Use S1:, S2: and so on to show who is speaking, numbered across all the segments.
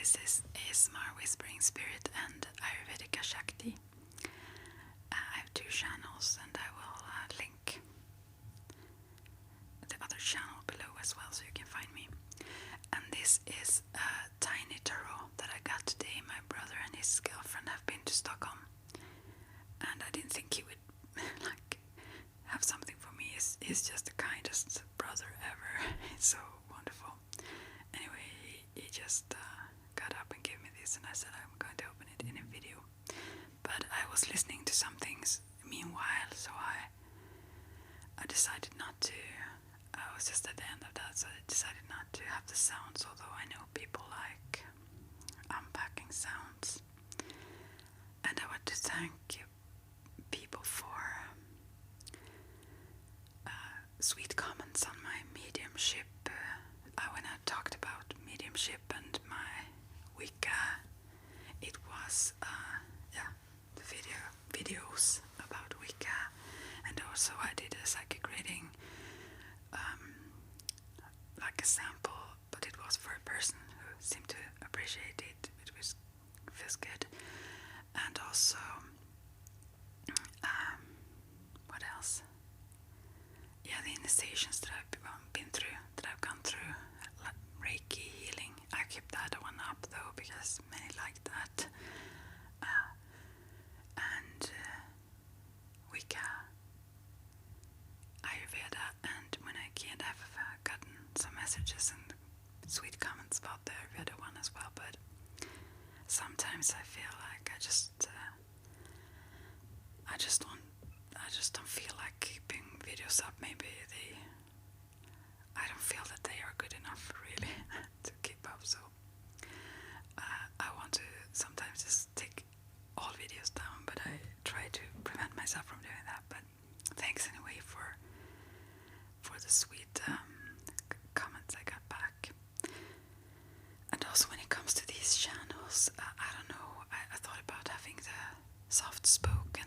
S1: This is ASMR Whispering Spirit and Ayurvedic Shakti. I have two channels and I will link the other channel below as well so you can find me. And this is a tiny tarot that I got today. My brother and his girlfriend have been to Stockholm, and I didn't think he would have something for me. He's just the kindest brother ever. He's so wonderful. Anyway, he just got up and gave me this, and I said I'm going to open it in a video. But I was listening to some things meanwhile, so I decided not to. I was just at the end of that, so I decided not to have the sounds, although I know people like unpacking sounds. And I want to thank people for sweet comments on my mediumship. When I talked about mediumship and my Wicca, it was the videos about Wicca, and also I did a psychic reading, like a sample, but it was for a person who seemed to appreciate it. It feels good. And also, what else? Yeah, the initiations that I've been through, that I've gone through, like Reiki healing. I kept that one up though because many liked that. And Wicca, Ayurveda, and when I can't, I've gotten some messages and sweet comments about the Ayurveda one as well. But sometimes I feel like I just don't feel like keeping videos up. Maybe I don't feel that they are good enough really to keep up. So I want to sometimes just take all videos down, but I try to prevent myself from doing that. But thanks anyway for the sweet comments I got back. And also when it comes to these channels, I don't know, I thought about having the soft spoken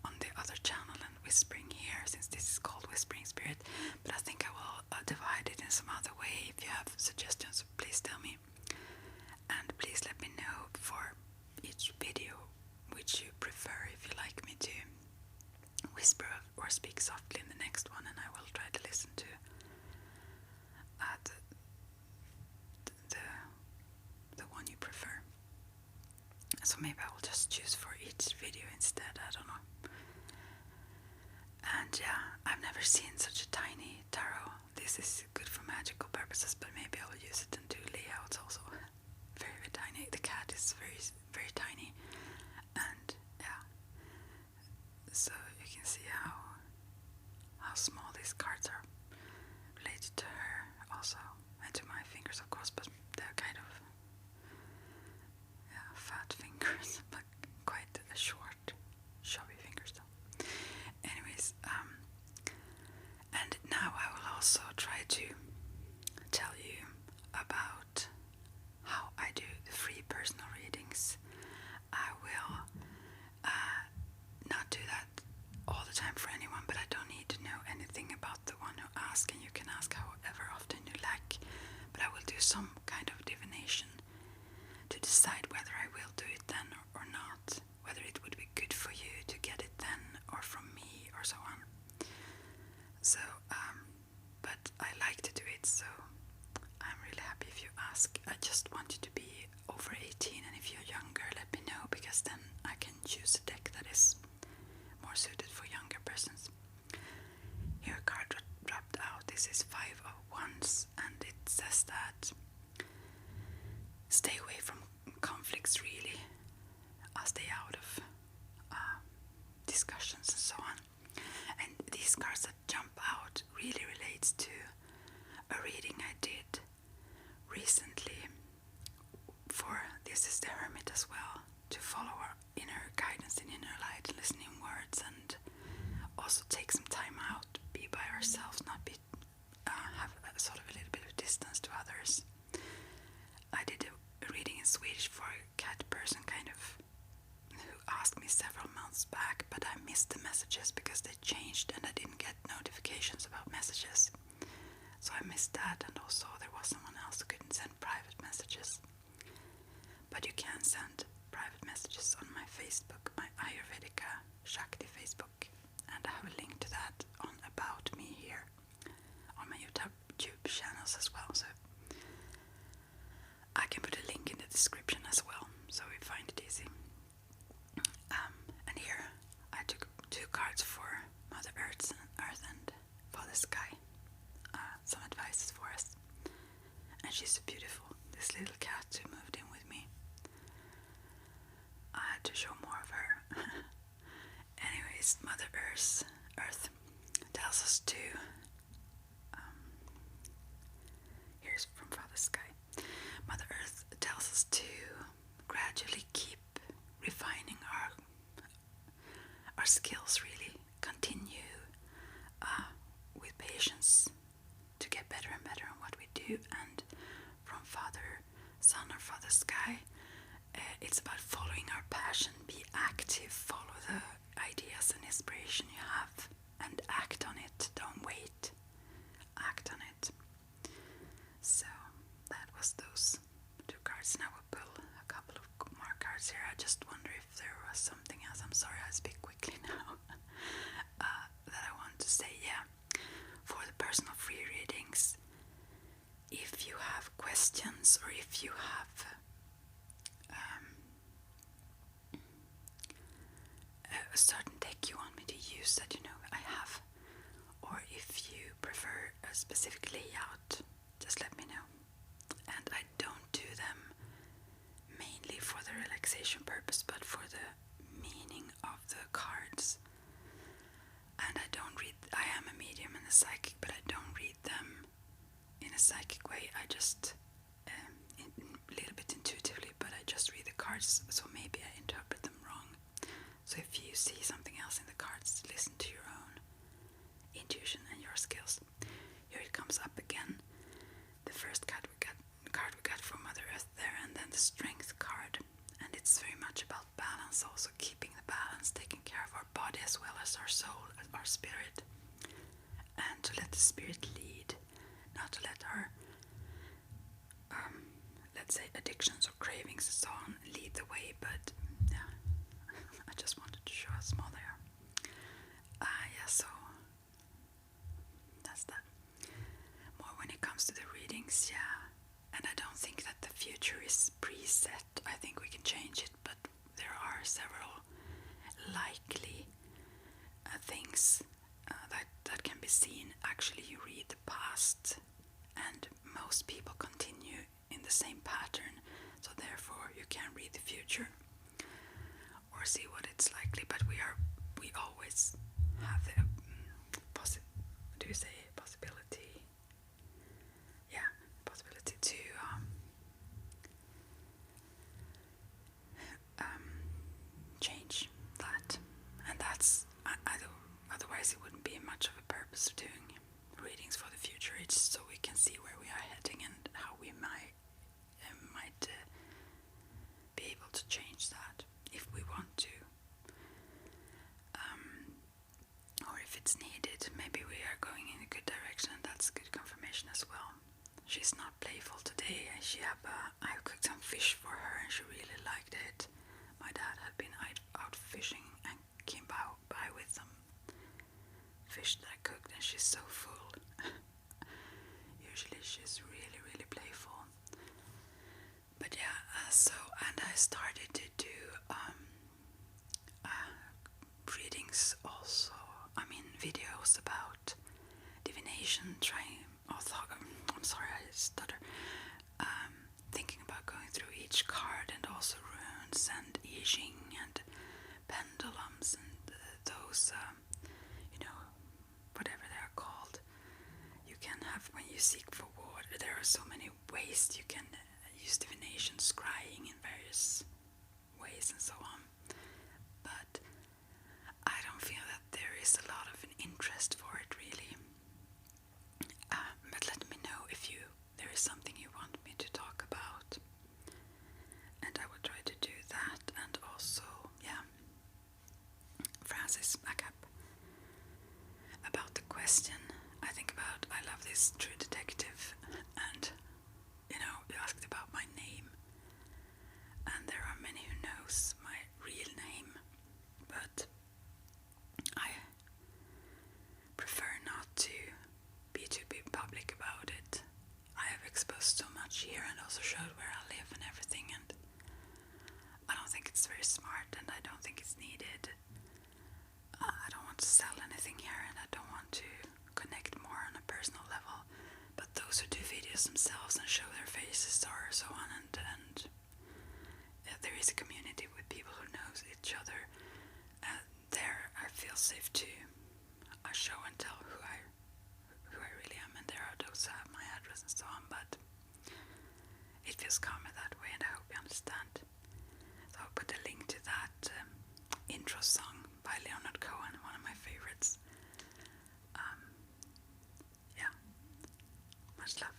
S1: on the other channel and whispering here, since this is called Whispering Spirit, but I think I will divide it in some other way. If you have suggestions, please tell me, and please let me know for each video which you prefer, if you like me to whisper or speak softly in the next one, and I will try to listen to the one you prefer. So maybe I will just choose for each video instead, I don't know. And yeah, I've never seen such a tiny tarot. This is good for magical purposes, but maybe I will use it and do layouts also. Very, very tiny. The cat is very, very tiny. And yeah, so you can see how small these cards are related to her also, and to my fingers of course, but they're kind of fat fingers, but quite a short, chubby fingers though. Anyways, and now I will also try to tell you about how I do the free personal readings. I will not do that all the time for anyone, but I don't need to know anything about the one who asks, and you can ask however often you like, but I will do some kind of divination to decide whether I will do it then or not, whether it would be good for you to get it then or from me or so on. So, but I like to do it, so I'm really happy if you ask. I just want you to be over 18, and if you're younger, let me know, because then I can choose a deck that is more suited for younger persons. Here a card dropped out. This is 5 of Wands, and it says that stay away from conflicts really. Stay out of discussions and so on. And these cards that jump out really relates to a reading I did recently for This is the Hermit as well, to follow our inner guidance and inner light, listening words, and also take some time out, be by ourselves, not be have sort of a little bit of distance to others. I did a reading in Swedish for a cat person kind of who asked me several months back, but I missed the messages because they changed and I didn't get notifications about messages. So I missed that, and also there was someone else who couldn't send private messages. channels as well, so I can put a link in the description as well, so we find it easy. And here I took 2 cards for Mother Earth and Father Sky. Some advices for us. And she's so beautiful, this little cat who moved in with me. I had to show more of her. Anyways, Mother Earth tells us to, here's from Father Sky. Mother Earth tells us to gradually keep refining our skills, really. Continue with patience to get better and better on what we do. And from Father Sun or Father Sky, it's about following our passion. Be active, follow the ideas and inspiration you have, and act on it. Don't wait, act on it. So that was those 2 cards. Now we'll pull a couple of more cards here. I just wonder if there was something else. I'm sorry, I speak quickly now. That I want to say. Yeah, for the personal free readings, if you have questions or if you have a certain deck you want me to use that I have, or if you prefer a specific layout, just let me know. And I don't do them mainly for the relaxation purpose, but for the meaning of the cards. And I am a medium and a psychic, but I don't read them in a psychic way. I just a little bit intuitively, but I just read the cards, so maybe I interpret them wrong. So if you see something else in the cards, listen to your own intuition and your skills. Here it comes up again. The first card we got from Mother Earth there, and then the Strength card. And it's very much about balance, also keeping the balance, taking care of our body as well as our soul, our spirit. And to let the spirit lead, not to let our let's say addictions or cravings and so on lead the way, but yeah, I just wanted to show how small they are. Yeah, so that's that. More when it comes to the readings, yeah. And I don't think that the future is preset. I think we can change it, but there are several likely things that can be seen. Actually, you read the past, and most people continue in the same pattern, so therefore you can read the future or see what it's likely. But we always have the possibility? Yeah, possibility to change that, and that's otherwise it wouldn't be much of a purpose of doing readings for the future. It's so we can see where we are heading and how we might be able to change that if we want to, or if it's needed. Maybe we are going in a good direction, and that's good confirmation as well. She's not playful today. I cooked some fish for her and she really liked it. My dad had been out fishing and came by with some fish that I cooked, and she's so full. Usually she's really, really playful. But yeah, and I started to do readings also. I mean, videos about divination, I'm sorry, I stutter. Thinking about going through each card, and also runes and I Ching and pendulums and those, whatever they are called. You can have, when you seek for water, there are so many ways you can use divination, scrying in various ways and so on. But I don't feel that there is a lot of an interest for it, really. But let me know if there is something you want me to talk about, and I will try to do that. And also, yeah, Francis Macap, about the question, I love this True Detective, and is a community with people who knows each other, and there I feel safe to show and tell who I really am, and there are those who have my address and so on, but it feels calmer that way, and I hope you understand. So I'll put a link to that intro song by Leonard Cohen, one of my favorites. Yeah, much love.